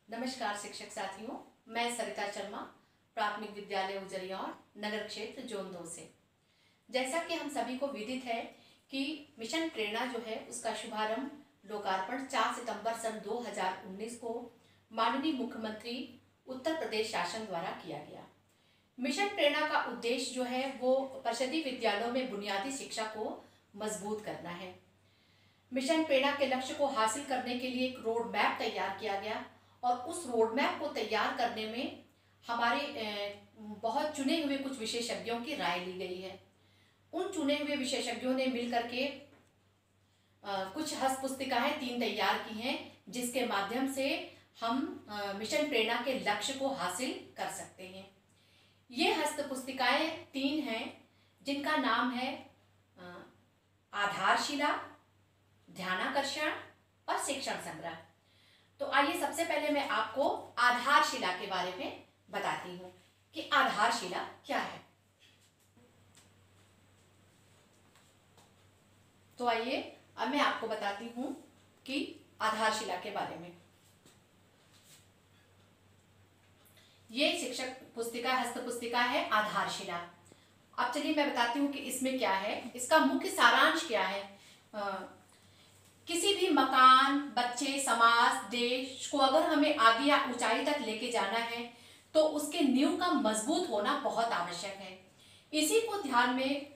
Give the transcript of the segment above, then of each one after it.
नमस्कार शिक्षक साथियों, मैं सरिता शर्मा प्राथमिक विद्यालय उजरियार नगर क्षेत्र जोन 2 से। जैसा कि हम सभी को विदित है कि मिशन प्रेरणा जो है उसका शुभारंभ लोकार्पण 4 सितंबर सन 2019 को माननीय मुख्यमंत्री उत्तर प्रदेश शासन द्वारा किया गया। मिशन प्रेरणा का उद्देश्य जो है वो परिषदीय विद्यालयों में बुनियादी शिक्षा को मजबूत करना है। मिशन प्रेरणा के लक्ष्य को हासिल करने के लिए एक रोड मैप तैयार किया गया और उस रोड मैप को तैयार करने में हमारे बहुत चुने हुए कुछ विशेषज्ञों की राय ली गई है। उन चुने हुए विशेषज्ञों ने मिलकर के कुछ हस्त पुस्तिकाएं 3 तैयार की हैं, जिसके माध्यम से हम मिशन प्रेरणा के लक्ष्य को हासिल कर सकते हैं। ये हस्त पुस्तिकाएं 3 हैं, जिनका नाम है आधारशिला, ध्यानाकर्षण और शिक्षण संग्रह। तो आइए सबसे पहले मैं आपको आधारशिला के बारे में बताती हूँ कि आधारशिला क्या है। तो आइए अब मैं आपको बताती हूँ कि आधारशिला के बारे में। ये शिक्षक पुस्तिका हस्त पुस्तिका है आधारशिला। अब चलिए मैं बताती हूँ कि इसमें क्या है, इसका मुख्य सारांश क्या है। किसी भी मकान, बच्चे, समाज, देश को अगर हमें आगे या ऊंचाई तक लेके जाना है तो उसके नींव का मजबूत होना बहुत आवश्यक है। इसी को ध्यान में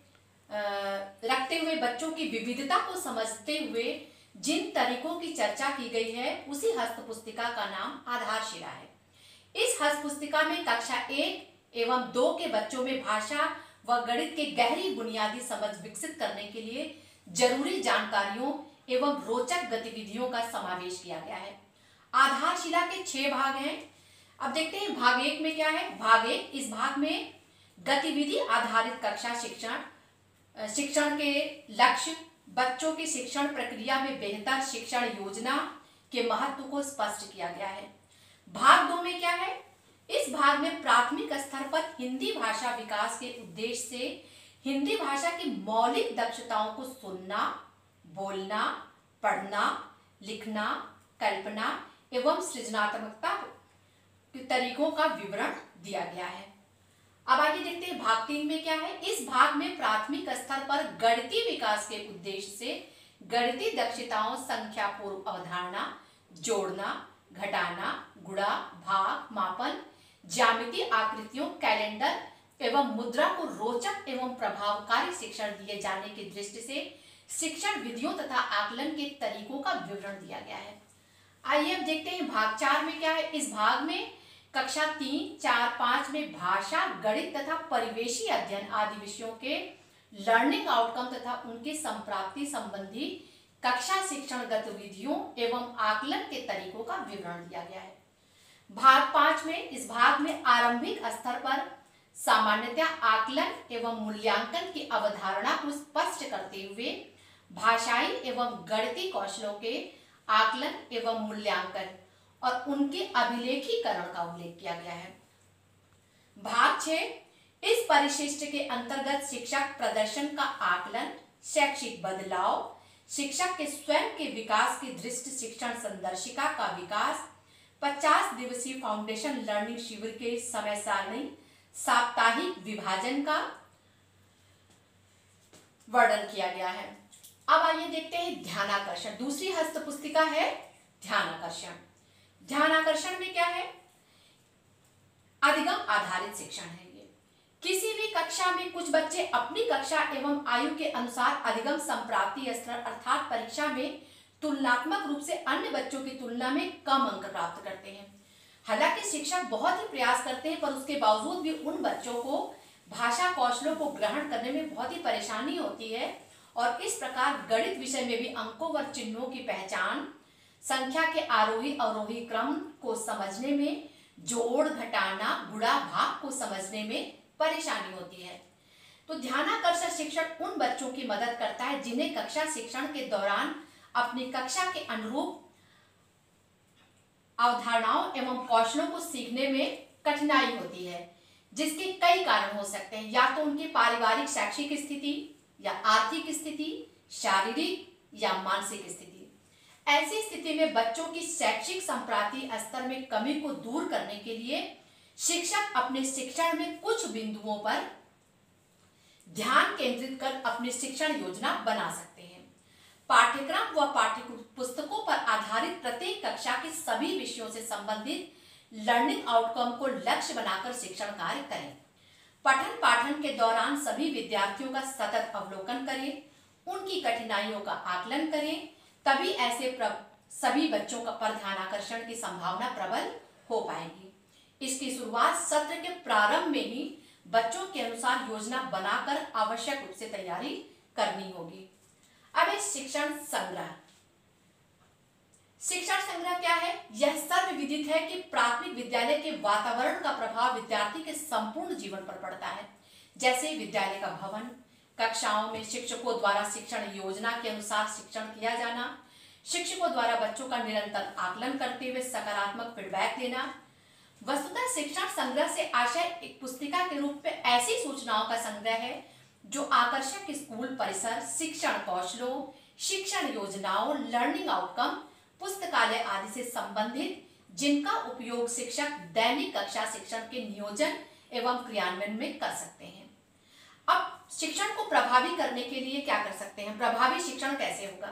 रखते हुए बच्चों की विविधता को समझते हुए जिन तरीकों की चर्चा की गई है उसी हस्त पुस्तिका का नाम आधारशिला है। इस हस्त पुस्तिका में कक्षा 1 एवं 2 के बच्चों में भाषा व गणित के गहरी बुनियादी समझ विकसित करने के लिए जरूरी जानकारियों एवं रोचक गतिविधियों का समावेश किया गया है। आधारशिला के 6 भाग हैं। अब देखते हैं भाग 1 में क्या है। भाग 1, इस भाग में गतिविधि आधारित कक्षा शिक्षण के लक्ष्य, बच्चों की शिक्षण प्रक्रिया में बेहतर शिक्षण योजना के महत्व को स्पष्ट किया गया है। भाग 2 में क्या है। इस भाग में प्राथमिक स्तर पर हिंदी भाषा विकास के उद्देश्य से हिंदी भाषा की मौलिक दक्षताओं को सुनना, बोलना, पढ़ना, लिखना, कल्पना एवं सृजनात्मकता के तरीकों का विवरण दिया गया है। अब आगे देखते हैं भाग 3 में क्या है। इस भाग में प्राथमिक स्तर पर गणितीय विकास के उद्देश्य से गणितीय दक्षताओं, संख्या पूर्व अवधारणा, जोड़ना, घटाना, गुणा, भाग, मापन, ज्यामितीय आकृतियों, कैलेंडर एवं मुद्रा को रोचक एवं प्रभावकारी शिक्षण दिए जाने की दृष्टि से शिक्षण विधियों तथा आकलन के तरीकों का विवरण दिया गया है। आइए अब देखते हैं भाग 4 में क्या है। इस भाग में कक्षा 3, 4, 5 में भाषा, गणित तथा परिवेशी अध्ययन आदि विषयों के लर्निंग आउटकम तथा उनके संप्राप्ति संबंधी कक्षा शिक्षण गतिविधियों एवं आकलन के तरीकों का विवरण दिया गया है। भाग 5 में, इस भाग में आरंभिक स्तर पर सामान्यतः आकलन एवं मूल्यांकन की अवधारणा को स्पष्ट करते हुए भाषाई एवं गणितीय कौशलों के आकलन एवं मूल्यांकन और उनके अभिलेखीकरण का उल्लेख किया गया है। भाग 6, इस परिशिष्ट के अंतर्गत शिक्षक प्रदर्शन का आकलन, शैक्षिक बदलाव, शिक्षक के स्वयं के विकास की दृष्टि शिक्षण संदर्शिका का विकास, 50 दिवसीय फाउंडेशन लर्निंग शिविर के समय सारणी, साप्ताहिक विभाजन का वर्णन किया गया है। अब आइए देखते हैं ध्यानाकर्षण। दूसरी हस्त पुस्तिका है ध्यानाकर्षण। ध्यानाकर्षण में क्या है। अधिगम आधारित शिक्षण है ये। किसी भी कक्षा में कुछ बच्चे अपनी कक्षा एवं आयु के अनुसार अधिगम संप्राप्ति स्तर अर्थात परीक्षा में तुलनात्मक रूप से अन्य बच्चों की तुलना में कम अंक प्राप्त करते हैं। हालांकि शिक्षक बहुत ही प्रयास करते हैं, पर उसके बावजूद भी उन बच्चों को भाषा कौशलों को ग्रहण करने में बहुत ही परेशानी होती है और इस प्रकार गणित विषय में भी अंकों व चिन्हों की पहचान, संख्या के आरोही अवरोही क्रम को समझने में, जोड़, घटाना, गुणा, भाग को समझने में परेशानी होती है। तो ध्यानाकर्षण शिक्षण उन बच्चों की मदद करता है जिन्हें कक्षा शिक्षण के दौरान अपनी कक्षा के अनुरूप अवधारणाओं एवं कौशलों को सीखने में कठिनाई होती है, जिसके कई कारण हो सकते हैं। या तो उनकी पारिवारिक शैक्षिक स्थिति या आर्थिक स्थिति, शारीरिक या मानसिक स्थिति। ऐसी स्थिति में बच्चों की शैक्षिक संप्राप्ति स्तर में कमी को दूर करने के लिए शिक्षक अपने शिक्षण में कुछ बिंदुओं पर ध्यान केंद्रित कर अपनी शिक्षण योजना बना सकते हैं। पाठ्यक्रम व पाठ्य पुस्तकों पर आधारित प्रत्येक कक्षा के सभी विषयों से संबंधित लर्निंग आउटकम को लक्ष्य बनाकर शिक्षण कार्य करें। पठन पाठन के दौरान सभी विद्यार्थियों का सतत अवलोकन करें, उनकी कठिनाइयों का आकलन करें, तभी ऐसे सभी बच्चों का पर ध्यानाकर्षण की संभावना प्रबल हो पाएगी। इसकी शुरुआत सत्र के प्रारंभ में ही बच्चों के अनुसार योजना बनाकर आवश्यक रूप से तैयारी करनी होगी। अब है शिक्षण संग्रह। शिक्षण संग्रह क्या है? यह सर्वविदित है कि प्राथमिक विद्यालय के वातावरण का प्रभाव विद्यार्थी के संपूर्ण जीवन पर पड़ता है। जैसे विद्यालय का भवन, कक्षाओं में शिक्षकों द्वारा शिक्षण योजना के अनुसार शिक्षण किया जाना, शिक्षकों द्वारा बच्चों का निरंतर आकलन करते हुए सकारात्मक फीडबैक देना। वस्तुतः शिक्षण संग्रह से आशय एक पुस्तिका के रूप में ऐसी सूचनाओं का संग्रह है जो आकर्षक स्कूल परिसर, शिक्षण कौशलों, शिक्षण योजनाओं, लर्निंग आउटकम, पुस्तकालय आदि से संबंधित जिनका उपयोग शिक्षक दैनिक कक्षा शिक्षण के नियोजन एवं क्रियान्वयन में कर सकते हैं। अब शिक्षण को प्रभावी करने के लिए क्या कर सकते हैं? प्रभावी शिक्षण कैसे होगा?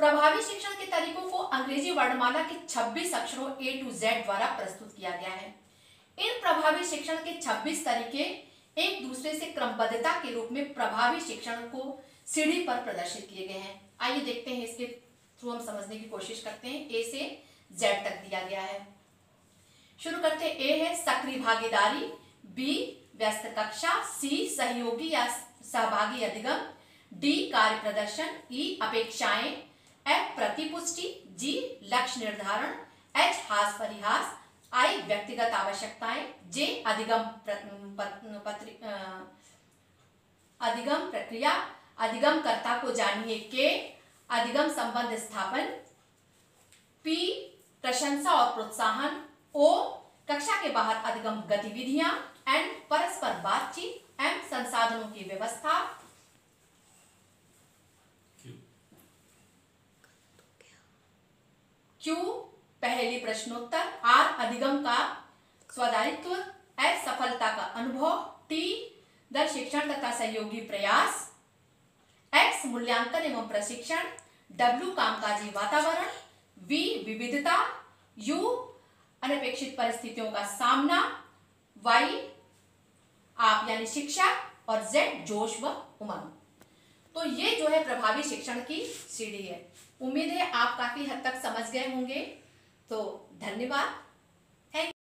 प्रभावी शिक्षण के तरीकों को अंग्रेजी वर्णमाला के 26 अक्षरों A to Z द्वारा प्रस्तुत किया गया है। इन प्रभावी शिक्षण के 26 तरीके एक दूसरे से क्रमबद्धता के रूप में प्रभावी शिक्षण को सीढ़ी पर प्रदर्शित किए गए हैं। आइए देखते हैं, इसके थ्रू हम समझने की कोशिश करते हैं। A से Z तक दिया गया है। शुरू करते हैं। A है सक्रिय भागीदारी, B व्यस्त कक्षा, C सहयोगी या सहभागी अधिगम, D कार्य प्रदर्शन, E अपेक्षाएं, F प्रतिपुष्टि, G लक्ष्य निर्धारण, H हास परिहास, I व्यक्तिगत आवश्यकताएं, J अधिगम प्रक्रिया, अधिगमकर्ता को जानिए, K अधिगम संबंध स्थापन, P प्रशंसा और प्रोत्साहन, O कक्षा के बाहर अधिगम गतिविधियां, N परस्पर बातचीत, M संसाधनों की व्यवस्था, Q पहली प्रश्नोत्तर, R अधिगम का स्वदायित्व, S सफलता का अनुभव, T दर शिक्षण तथा सहयोगी प्रयास, X मूल्यांकन एवं प्रशिक्षण, W कामकाजी वातावरण, V विविधता, U अनपेक्षित परिस्थितियों का सामना, Y आप यानी शिक्षा और Z जोश व उमंग। तो ये जो है प्रभावी शिक्षण की सीढ़ी है। उम्मीद है आप काफी हद तक समझ गए होंगे। तो धन्यवाद।